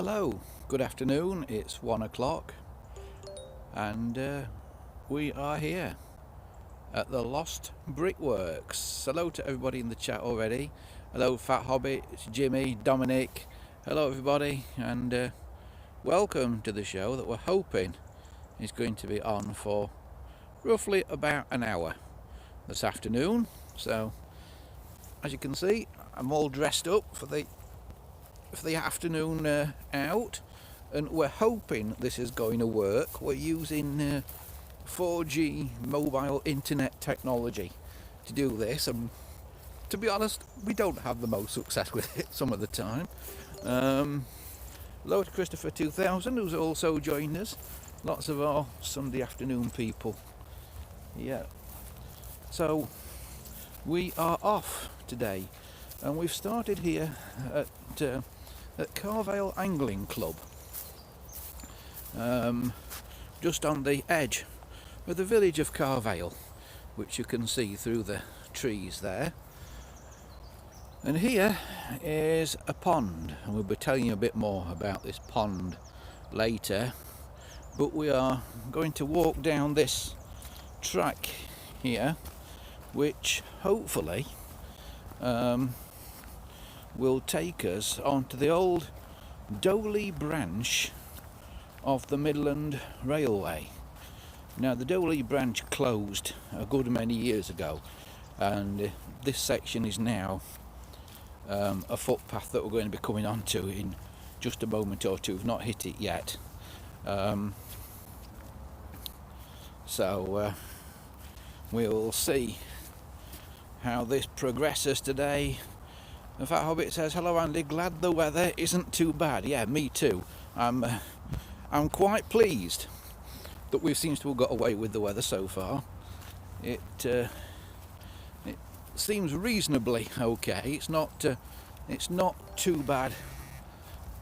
Hello, good afternoon. It's 1 o'clock and we are here at the Lost Brickworks. Hello to everybody in the chat already. Hello Fat Hobbit, Jimmy, Dominic. Hello everybody, and welcome to the show that we're hoping is going to be on for roughly about an hour this afternoon. So as you can see, I'm all dressed up for the afternoon out, and we're hoping this is going to work. We're using 4G mobile internet technology to do this, and to be honest, we don't have the most success with it some of the time. Hello to Christopher 2000, who's also joined us. Lots of our Sunday afternoon people. Yeah. So we are off today, and we've started here at Carvale Angling Club, just on the edge of the village of Carvale, which you can see through the trees there. And here is a pond, and we'll be telling you a bit more about this pond later, but we are going to walk down this track here, which hopefully will take us onto the old Doley branch of the Midland Railway. Now, the Doley branch closed a good many years ago, and this section is now a footpath that we're going to be coming onto in just a moment or two. We've not hit it yet, so we'll see how this progresses today. The Fat Hobbit says, "Hello Andy, glad the weather isn't too bad." Yeah, me too. I'm quite pleased that we seem to have got away with the weather so far. It seems reasonably okay. It's not too bad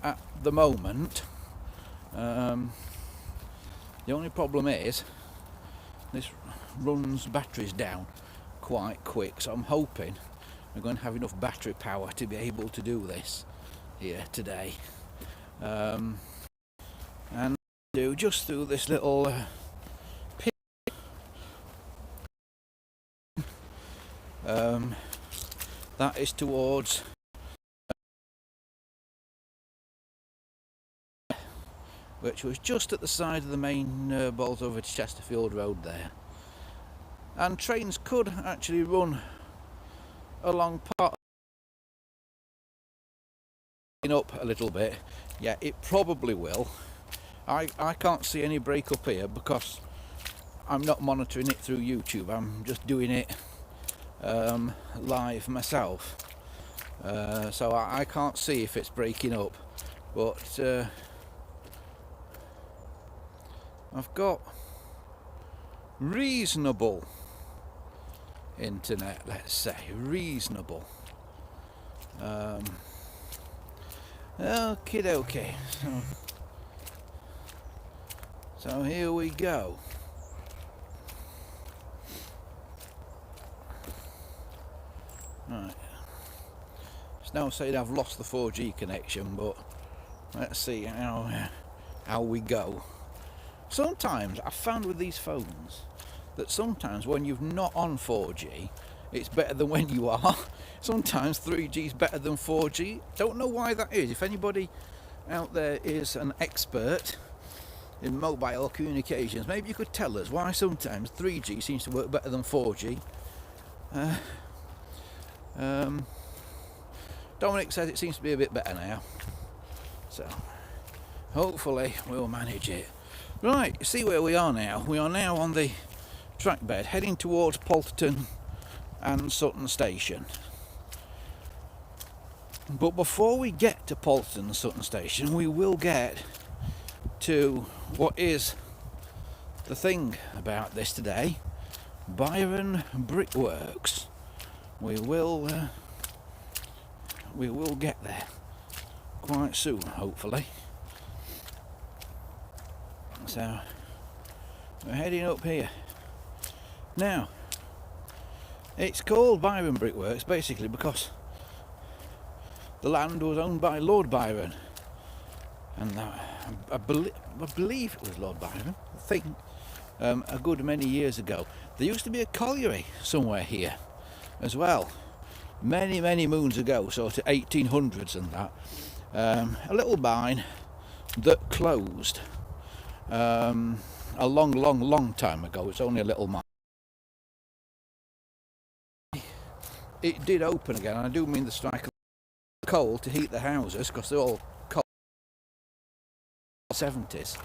at the moment. The only problem is this runs batteries down quite quick, so I'm hoping we're going to have enough battery power to be able to do this here today, and do just through this little pit. That is towards which was just at the side of the main balls over to Chesterfield Road there, and trains could actually run along part up a little bit. Yeah, it probably will. I can't see any break up here because I'm not monitoring it through YouTube. I'm just doing it live myself, so I can't see if it's breaking up, but I've got reasonable internet, let's say, reasonable. Okie dokie. So here we go. Right. It's now saying I've lost the 4G connection, but let's see how we go. Sometimes I've found with these phones that sometimes when you're not on 4G, it's better than when you are. Sometimes 3G is better than 4G. Don't know why that is. If anybody out there is an expert in mobile communications, maybe you could tell us why sometimes 3G seems to work better than 4G. Dominic says it seems to be a bit better now, so hopefully we'll manage it. Right, you see where we are now. We are now on the track bed heading towards Polterton and Sutton Station. But before we get to Polterton and Sutton Station, we will get to what is the thing about this today: Byron Brickworks. We will get there quite soon, hopefully. So we're heading up here now. It's called Byron Brickworks basically because the land was owned by Lord Byron, And I believe it was Lord Byron, I think, a good many years ago. There used to be a colliery somewhere here as well, many moons ago, sort of 1800s and that. A little mine that closed a long time ago. It's only a little mine. It did open again, and I do mean the strike of coal to heat the houses, because they're all coal 70s.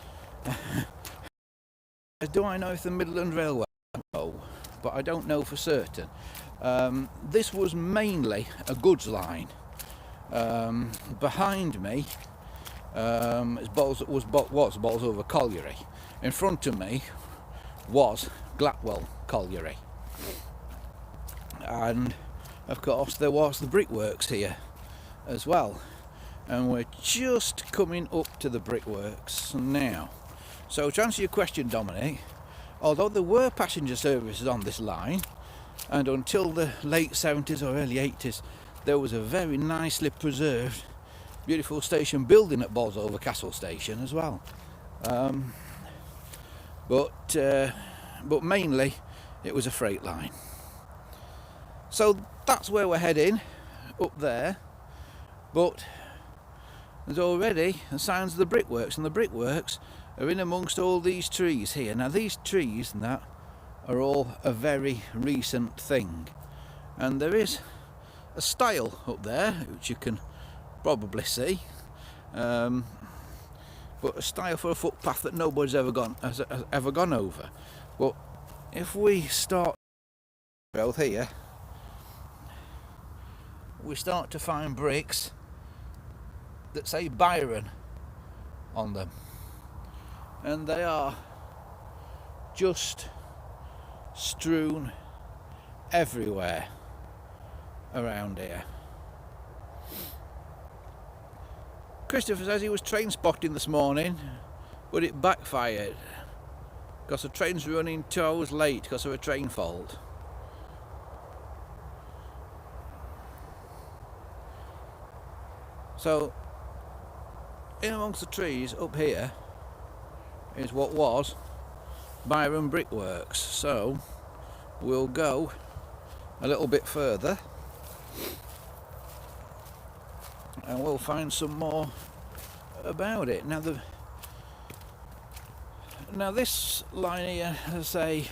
Do I know if the Midland Railway? No, but I don't know for certain. This was mainly a goods line. Behind me was Bolsover Colliery. In front of me was Glatwell Colliery, and of course there was the Brickworks here as well, and we're just coming up to the Brickworks now. So to answer your question, Dominic, although there were passenger services on this line, and until the late 70s or early 80s there was a very nicely preserved, beautiful station building at Bolsover Castle Station as well. But mainly it was a freight line. So that's where we're heading, up there. But there's already the signs of the Brickworks, and the Brickworks are in amongst all these trees here. Now these trees and that are all a very recent thing, and there is a stile up there which you can probably see, but a stile for a footpath that nobody's has ever gone over. But if we start both here, we start to find bricks that say Byron on them, and they are just strewn everywhere around here. Christopher says he was train spotting this morning, but it backfired because the train's running 2 hours late because of a train fault. So in amongst the trees up here is what was Byron Brickworks. So we'll go a little bit further and we'll find some more about it. Now this line here, as I say,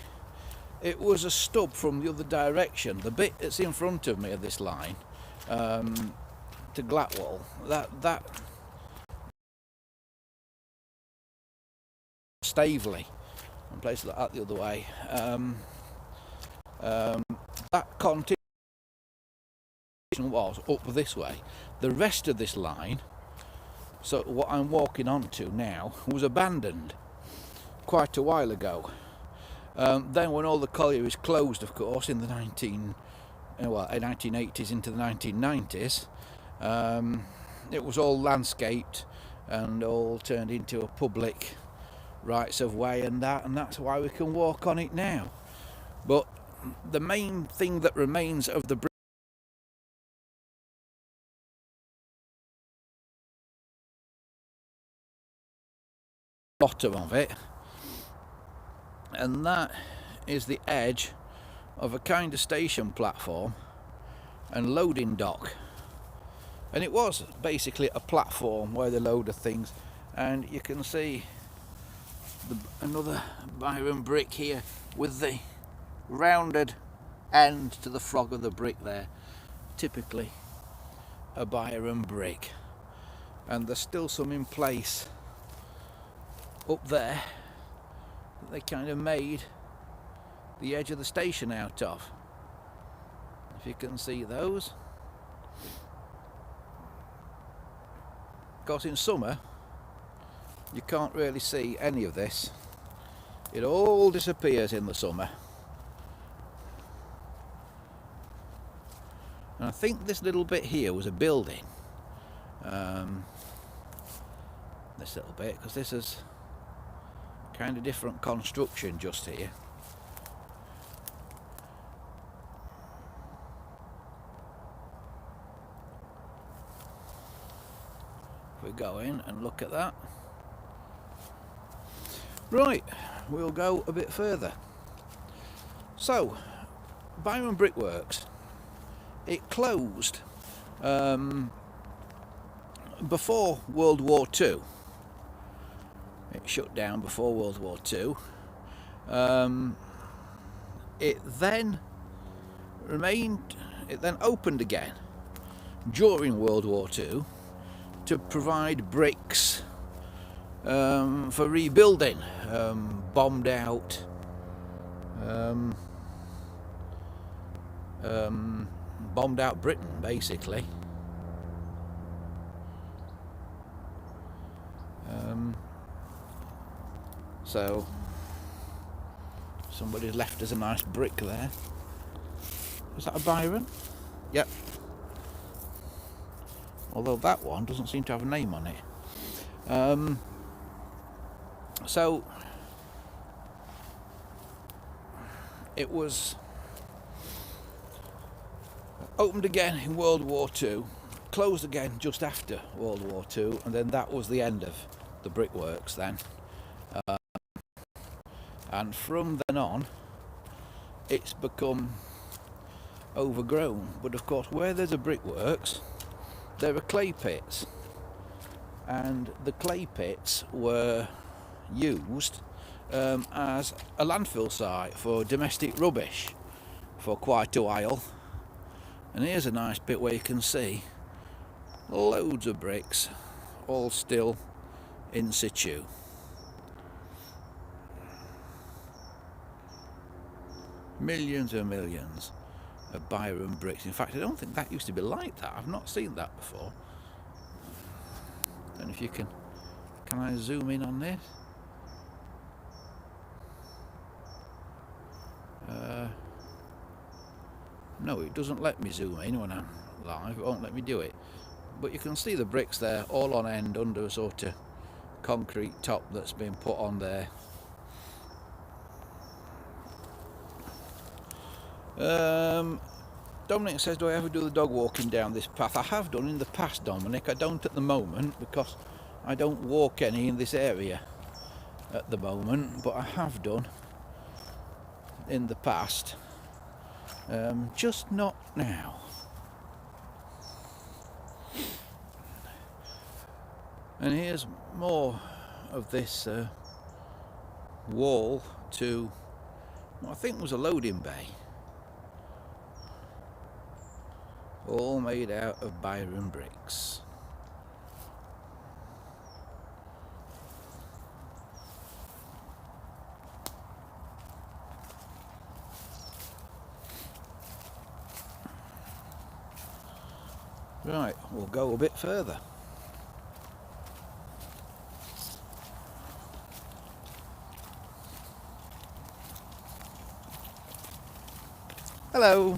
it was a stub from the other direction. The bit that's in front of me of this line to Glatwell, that Staveley and places like that the other way, that continuation was up this way. The rest of this line, so what I'm walking onto now, was abandoned quite a while ago. Then when all the collieries closed, of course, in the 1980s into the 1990s, it was all landscaped and all turned into a public rights of way and that's why we can walk on it now. But the main thing that remains of the bottom of it, and that is the edge of a kind of station platform and loading dock. And it was basically a platform where they loaded things, and you can see another Byron brick here with the rounded end to the frog of the brick there, typically a Byron brick. And there's still some in place up there that they kind of made the edge of the station out of, if you can see those. Of course in summer you can't really see any of this. It all disappears in the summer. And I think this little bit here was a building, this little bit, because this is kind of different construction just here. we go in and look at that. Right, we'll go a bit further. So, Byron Brickworks, it closed before World War II. It shut down before World War II. It then opened again during World War II to provide bricks for rebuilding bombed out Britain, basically. So somebody's left us a nice brick there. Is that a Byron? Yep. Although that one doesn't seem to have a name on it. So it was opened again in World War II, closed again just after World War II, and then that was the end of the brickworks then. And from then on, it's become overgrown. But of course, where there's a brickworks, there are clay pits, and the clay pits were used as a landfill site for domestic rubbish for quite a while. And here's a nice bit where you can see loads of bricks, all still in situ. Millions and millions of Byron bricks. In fact, I don't think that used to be like that. I've not seen that before. And if you can I zoom in on this? No, it doesn't let me zoom in when I'm live. It won't let me do it. But you can see the bricks there, all on end under a sort of concrete top that's been put on there. Dominic says, do I ever do the dog walking down this path? I have done in the past, Dominic. I don't at the moment because I don't walk any in this area at the moment, but I have done in the past, just not now. And here's more of this wall to what I think was a loading bay, all made out of Byron bricks. Right, we'll go a bit further. Hello.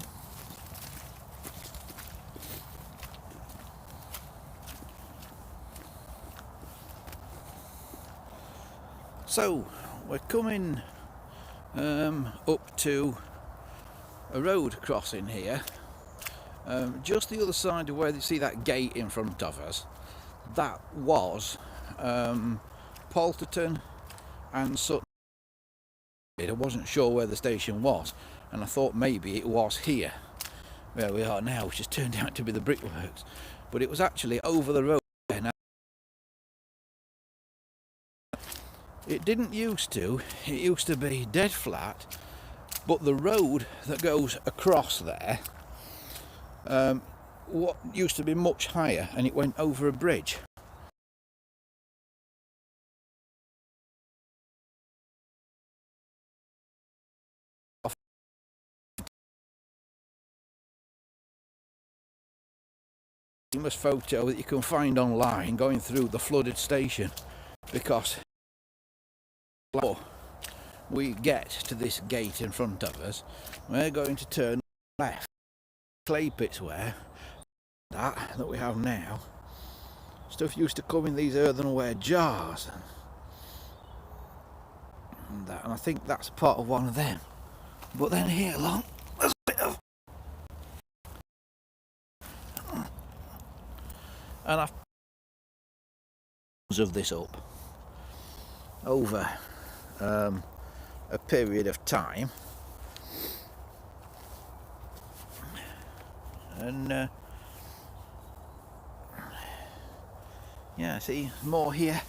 So we're coming up to a road crossing here, just the other side of where you see that gate in front of us. That was Polterton and Sutton. I wasn't sure where the station was, and I thought maybe it was here where we are now, which has turned out to be the brickworks, but it was actually over the road there now. It didn't used to, it used to be dead flat, but the road that goes across there what used to be much higher, and it went over a bridge. Famous photo that you can find online going through the flooded station, because before we get to this gate in front of us, we're going to turn left. Clay pits where that we have now. Stuff used to come in these earthenware jars, and I think that's part of one of them. But then here along, there's a bit of, and of this up over a period of time, and yeah, see more here.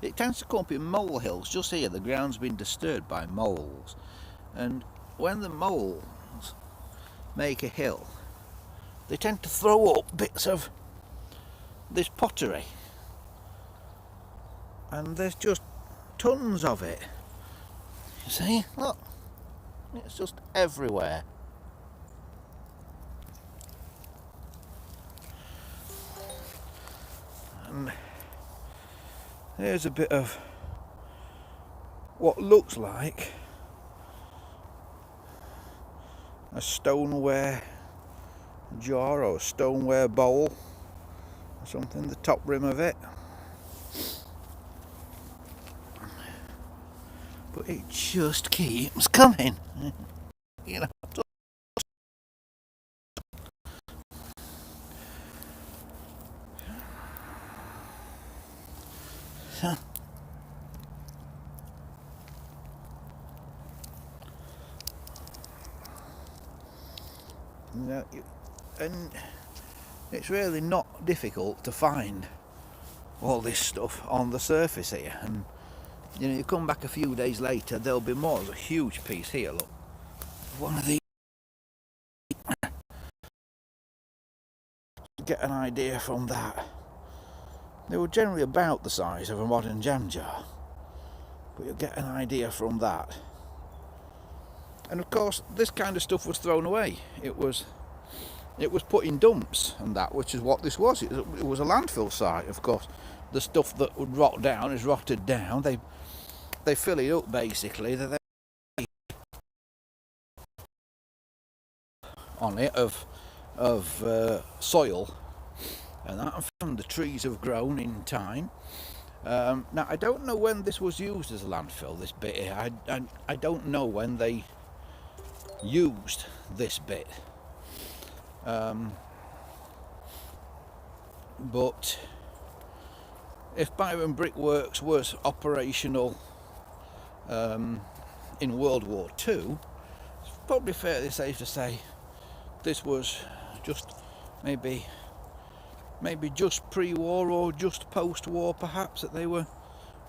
It tends to come up in mole hills. Just here the ground's been disturbed by moles, and when the moles make a hill, they tend to throw up bits of this pottery, and there's just tons of it. You see, look, it's just everywhere. And here's a bit of what looks like a stoneware jar or a stoneware bowl or something, the top rim of it. But it just keeps coming, you know. So, and it's really not difficult to find all this stuff on the surface here, and you know, you come back a few days later, there'll be more. There's a huge piece here, look, one of these. Get an idea from that. They were generally about the size of a modern jam jar, but you'll get an idea from that. And of course this kind of stuff was thrown away. It was put in dumps and that, which is what this was. It was a landfill site. Of course the stuff that would rot down is rotted down. They fill it up basically, that they on it of soil and that, and the trees have grown in time. Now I don't know when this was used as a landfill, this bit here. I don't know when they used this bit, but if Byron Brickworks was operational in World War II, it's probably fairly safe to say this was just maybe just pre-war or just post-war, perhaps, that they were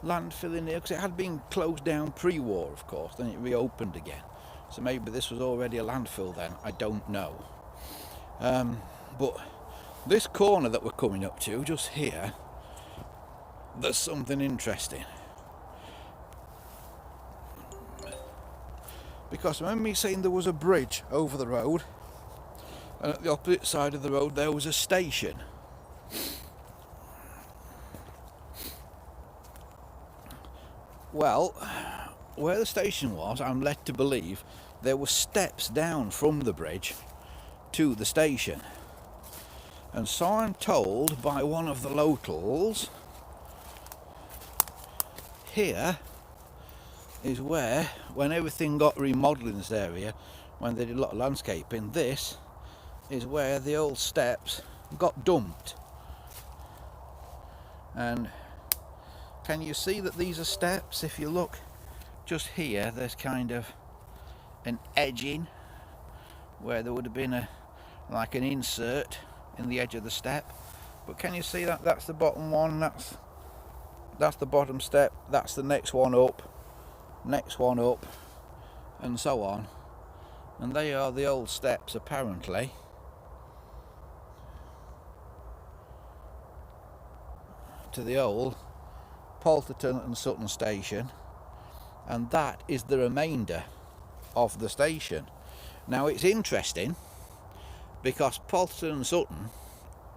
landfilling here, because it had been closed down pre-war, of course, then it reopened again. So maybe this was already a landfill then, I don't know. But this corner that we're coming up to, just here, there's something interesting. Because remember me saying there was a bridge over the road, and at the opposite side of the road there was a station. Well, where the station was, I'm led to believe there were steps down from the bridge to the station. And so I'm told by one of the locals, here is where, when everything got remodeled in this area, when they did a lot of landscaping, this is where the old steps got dumped. And can you see that these are steps? If you look just here, there's kind of an edging where there would have been like an insert in the edge of the step. But can you see that? That's the bottom one, that's the bottom step, that's the next one up, and so on. And they are the old steps, apparently, to the old Polterton and Sutton station, and that is the remainder of the station. Now it's interesting because Polterton and Sutton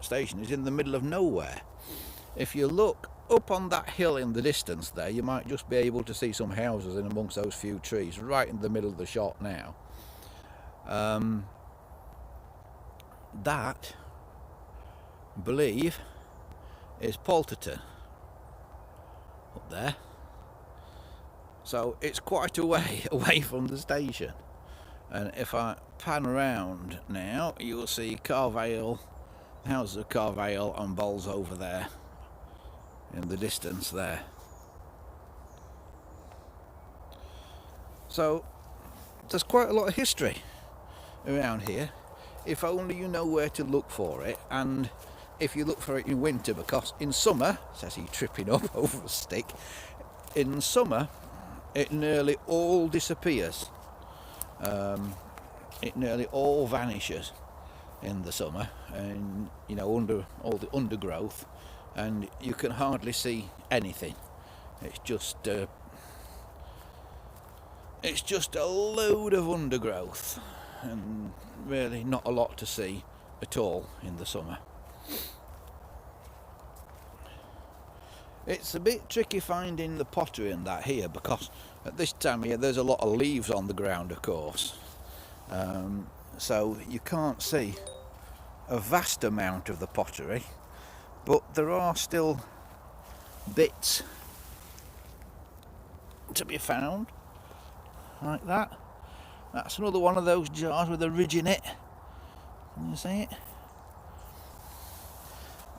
station is in the middle of nowhere. If you look up on that hill in the distance there, you might just be able to see some houses in amongst those few trees right in the middle of the shot now. That, I believe, is Polterton up there. So it's quite a way away from the station. And if I pan around now, you will see Carvale, the houses of Carvale and Bowls over there. in the distance there. So there's quite a lot of history around here, if only you know where to look for it, and if you look for it in winter, because in summer, says he tripping up over a stick, in summer it nearly all disappears. It nearly all vanishes in the summer, and you know, under all the undergrowth, and you can hardly see anything. It's just a load of undergrowth, and really not a lot to see at all in the summer. It's a bit tricky finding the pottery and that here, because at this time of year there's a lot of leaves on the ground, of course, so you can't see a vast amount of the pottery, but there are still bits to be found, like that. That's another one of those jars with a ridge in it. Can you see it?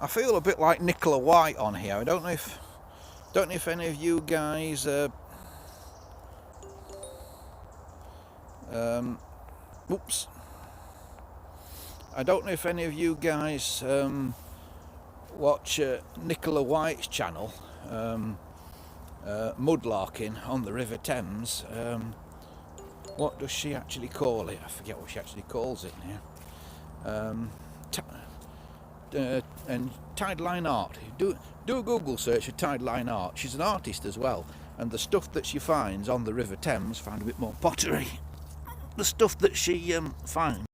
I feel a bit like Nicola White on here. I don't know if any of you guys oops. I don't know if any of you guys watch Nicola White's channel, Mudlarking on the River Thames. What does she actually call it? I forget what she actually calls it now. And Tideline Art. Do a Google search for Tideline Art. She's an artist as well, and the stuff that she finds on the River Thames, find a bit more pottery. The stuff that she finds.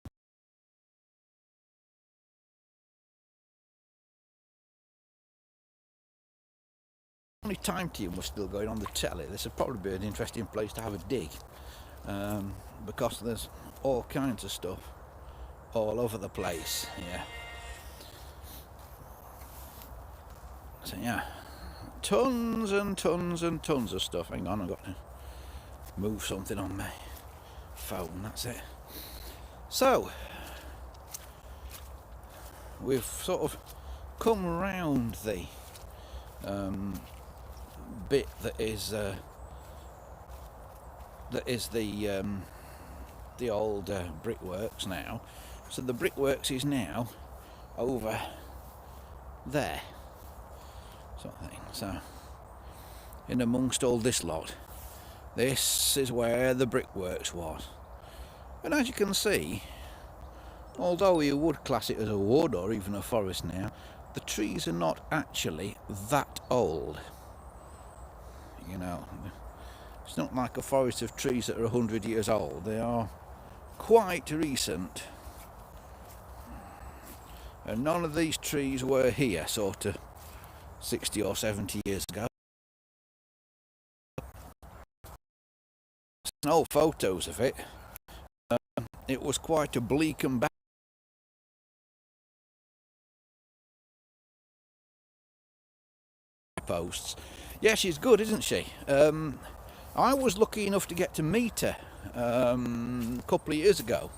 Only time team was still going on the telly. This would probably be an interesting place to have a dig, because there's all kinds of stuff all over the place. Yeah. So yeah, tons and tons and tons of stuff. Hang on, I've got to move something on my phone. That's it. So we've sort of come round the bit that is the old brickworks now. So the brickworks is now over there, sort of thing. So in amongst all this lot, this is where the brickworks was. And as you can see, although you would class it as a wood or even a forest now, the trees are not actually that old. You know, it's not like a forest of trees that are 100 years old. They are quite recent. And none of these trees were here sort of 60 or 70 years ago. No photos of it. It was quite a bleak and bad posts. Yeah, she's good, isn't she? I was lucky enough to get to meet her a couple of years ago.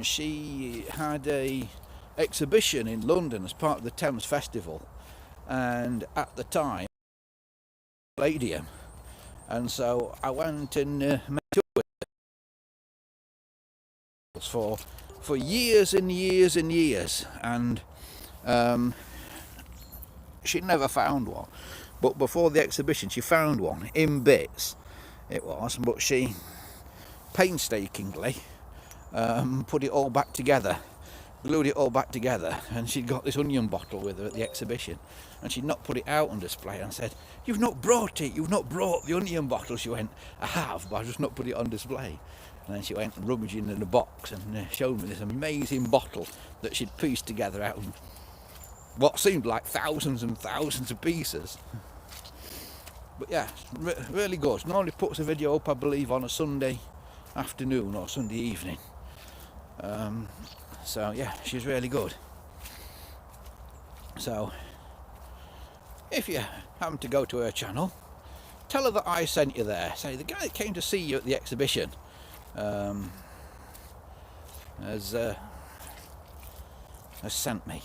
She had a exhibition in London as part of the Thames Festival, and at the time, Palladium, and so I went and met up with her for years and years and years, and she never found one. But before the exhibition, she found one in bits. It was, but she painstakingly put it all back together, glued it all back together, and she'd got this onion bottle with her at the exhibition, and she'd not put it out on display, and said, "You've not brought it, you've not brought the onion bottle." She went, "I have, but I've just not put it on display." And then she went rummaging in a box and showed me this amazing bottle that she'd pieced together out of what seemed like thousands and thousands of pieces. But yeah, really good. Normally puts a video up, I believe, on a Sunday afternoon or Sunday evening. So yeah, she's really good. So if you happen to go to her channel, tell her that I sent you there. Say the guy that came to see you at the exhibition has sent me.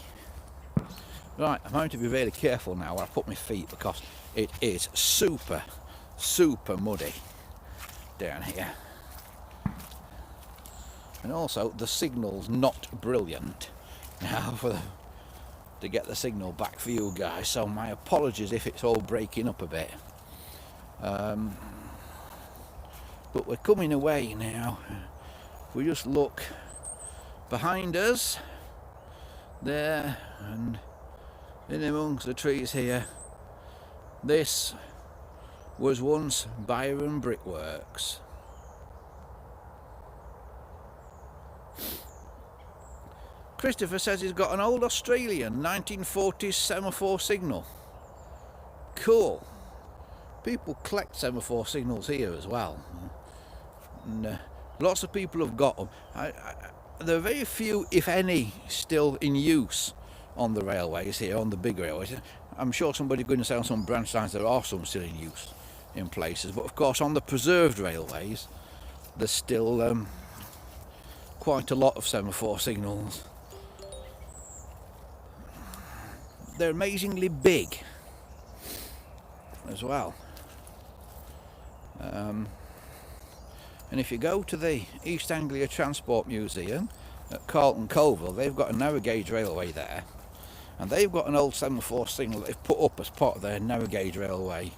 Right, I'm going to be really careful now where I put my feet because it is super muddy down here. And also the signal's not brilliant now to get the signal back for you guys, so my apologies if it's all breaking up a bit. But we're coming away now. If we just look behind us there and in amongst the trees here, this was once Byron Brickworks. Christopher says he's got an old Australian 1940s semaphore signal. Cool. People collect semaphore signals here as well. And lots of people have got them. There are very few, if any, still in use on the railways here, on the big railways. I'm sure somebody's going to say on some branch lines there are some still in use in places, but of course on the preserved railways there's still quite a lot of semaphore signals. They're amazingly big as well. And if you go to the East Anglia Transport Museum at Carlton Colville, they've got a narrow gauge railway there, and they've got an old semaphore signal that they've put up as part of their narrow gauge railway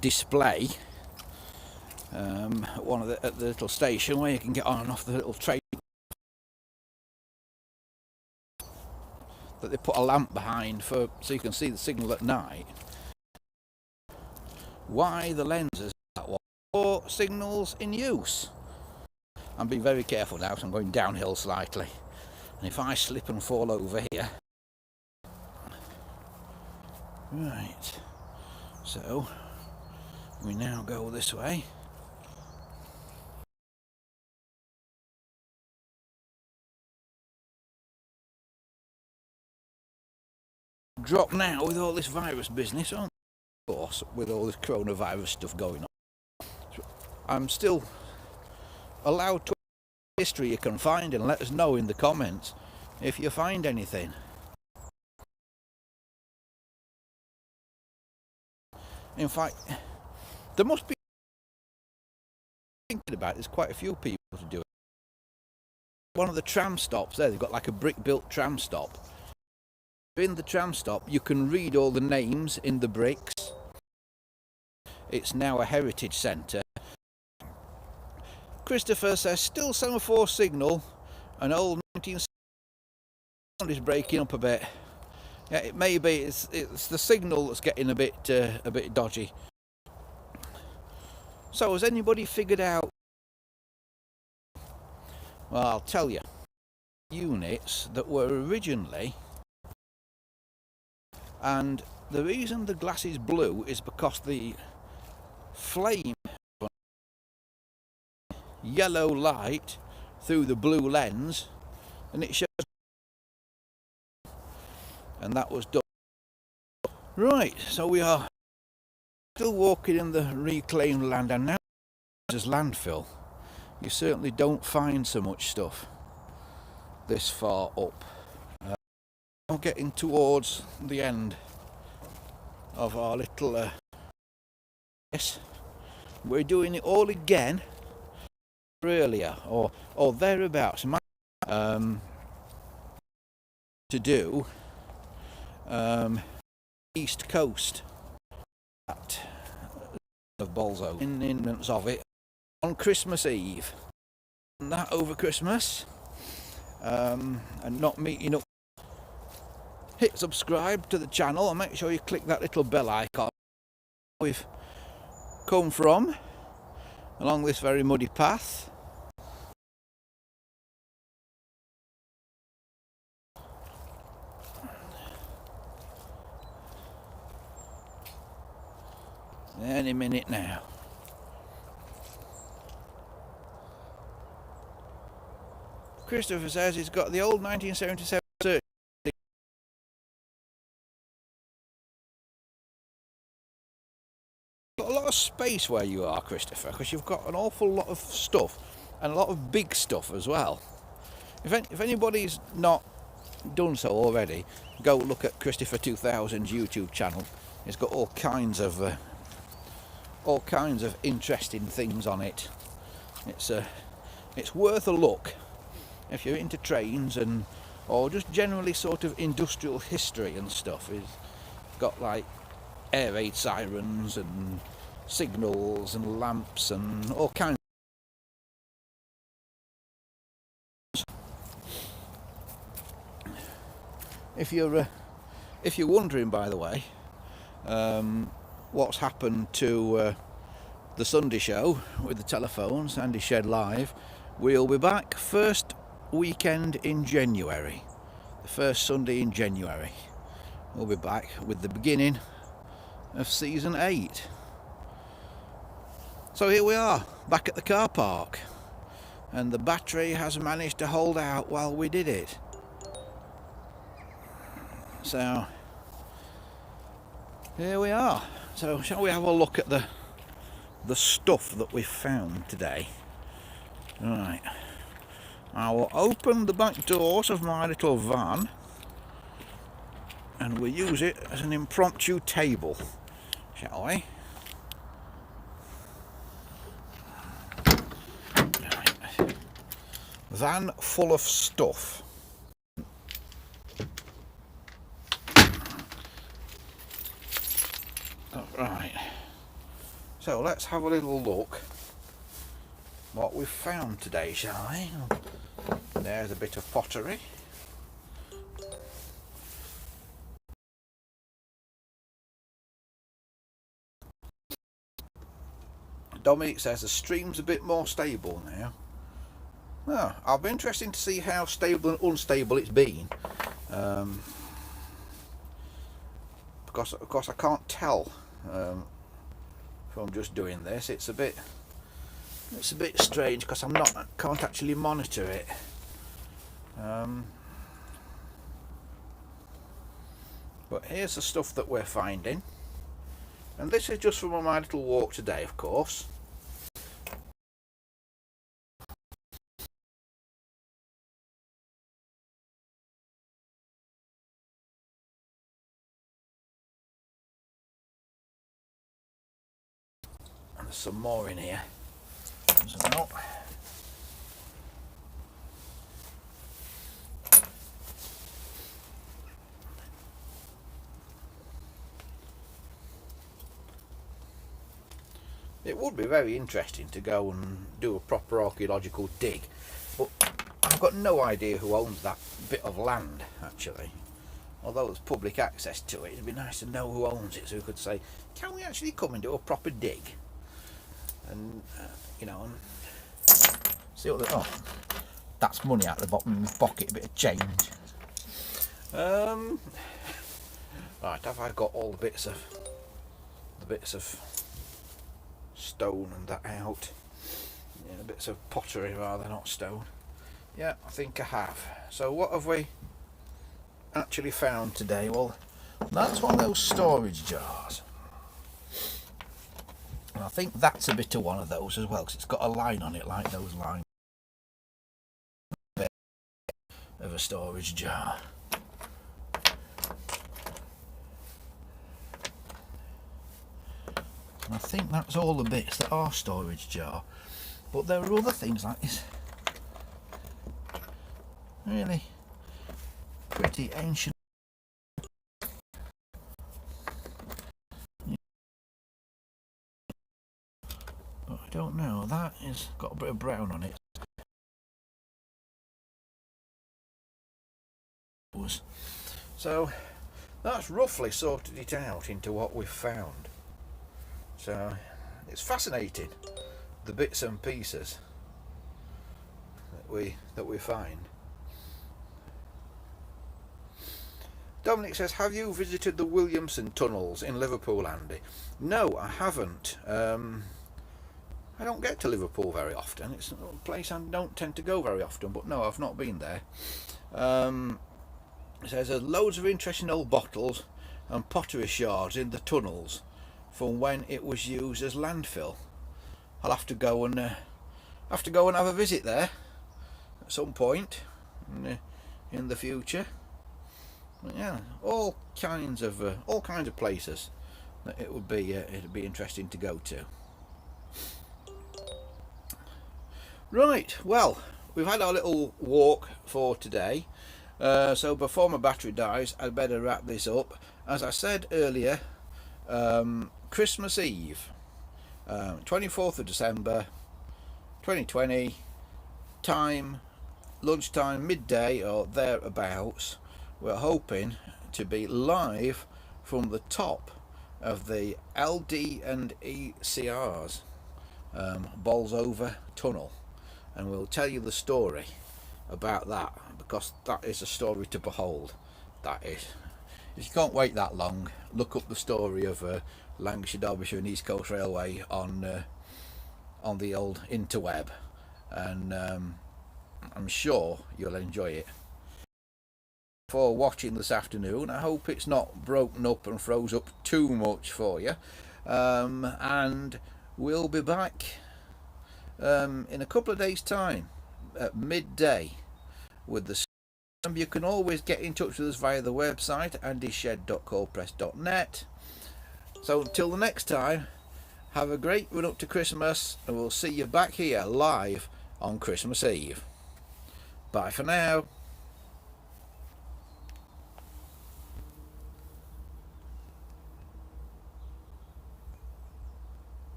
display at the little station where you can get on and off the little train. That they put a lamp behind so you can see the signal at night. Why the lenses that one? Or signals in use. I'm being very careful now because I'm going downhill slightly, and if I slip and fall over here. Right, so we now go this way. Drop now with all this virus business on, of course, with all this coronavirus stuff going on. I'm still allowed to history you can find, and let us know in the comments if you find anything. In fact, there must be thinking about it. There's quite a few people to do it. One of the tram stops there, they've got like a brick built tram stop. In the tram stop you can read all the names in the bricks. It's now a heritage centre. Christopher says still semaphore signal, an old 1970s is breaking up a bit. Yeah, it may be it's the signal that's getting a bit dodgy. So has anybody figured out? Well, I'll tell you. Units that were originally. And the reason the glass is blue is because the flame yellow light through the blue lens, and it shows, and that was done. Right, so we are still walking in the reclaimed land, and now there's landfill. You certainly don't find so much stuff this far up. Now getting towards the end of our little yes, we're doing it all again earlier or thereabouts. To do East Coast at of Bolzo in imminence of it on Christmas Eve, and that over Christmas, and not meeting up. Hit subscribe to the channel and make sure you click that little bell icon. We've come from along this very muddy path. Any minute now. Christopher says he's got the old 1977 search. Got a lot of space where you are, Christopher, because you've got an awful lot of stuff and a lot of big stuff as well. If anybody's not done so already, go look at Christopher 2000's YouTube channel. It's got all kinds of interesting things on it. It's worth a look if you're into trains and or just generally sort of industrial history and stuff. It's got like air raid sirens and signals and lamps and all kinds. If you're wondering, by the way, what's happened to the Sunday show with the telephones, Andy Shed Live, we'll be back first weekend in January, the first Sunday in January. We'll be back with the beginning of season 8. So here we are, back at the car park, and the battery has managed to hold out while we did it. So here we are. So shall we have a look at the stuff that we found today? Right. I will open the back doors of my little van and we'll use it as an impromptu table, shall we? Right. Van full of stuff. Right, so let's have a little look what we've found today, shall we? There's a bit of pottery. Dominic says the stream's a bit more stable now. Oh, I'll be interested to see how stable and unstable it's been. Because of course I can't tell from just doing this. It's a bit strange because can't actually monitor it. But here's the stuff that we're finding, and this is just from my little walk today, of course. There's some more in here as well. It would be very interesting to go and do a proper archaeological dig, but I've got no idea who owns that bit of land actually. Although there's public access to it, it'd be nice to know who owns it so we could say, can we actually come and do a proper dig? And you know, and see what oh, that's money out the bottom of my pocket, a bit of change. Right, have I got all the bits of stone and that out? Yeah, the bits of pottery rather, not stone. Yeah, I think I have. So what have we actually found today? Well, that's one of those storage jars. And I think that's a bit of one of those as well, because it's got a line on it like those lines of a storage jar. And I think that's all the bits that are storage jar, but there are other things like this, really pretty ancient. But I don't know, that is got a bit of brown on it. So that's roughly sorted it out into what we've found. So it's fascinating, the bits and pieces that we find. Dominic says, have you visited the Williamson tunnels in Liverpool, Andy? No, I haven't. I don't get to Liverpool very often. It's a place I don't tend to go very often, but no, I've not been there. It says there's loads of interesting old bottles and pottery shards in the tunnels from when it was used as landfill. I'll have to go and have a visit there at some point in the future. Yeah, all kinds of places that it'd be interesting to go to. Right, well, we've had our little walk for today. So before my battery dies, I'd better wrap this up. As I said earlier, Christmas Eve, 24th of December 2020, time lunchtime, midday or thereabouts. We're hoping to be live from the top of the LD and ECR's Bolsover Tunnel, and we'll tell you the story about that, because that is a story to behold. That is. If you can't wait that long, look up the story of Lancashire, Derbyshire and East Coast Railway on the old interweb, and I'm sure you'll enjoy it. For watching this afternoon, I hope it's not broken up and froze up too much for you, and we'll be back in a couple of days' time at midday with the. You can always get in touch with us via the website andyshed.coldpress.net. So until the next time, have a great run up to Christmas, and we'll see you back here live on Christmas Eve. Bye for now.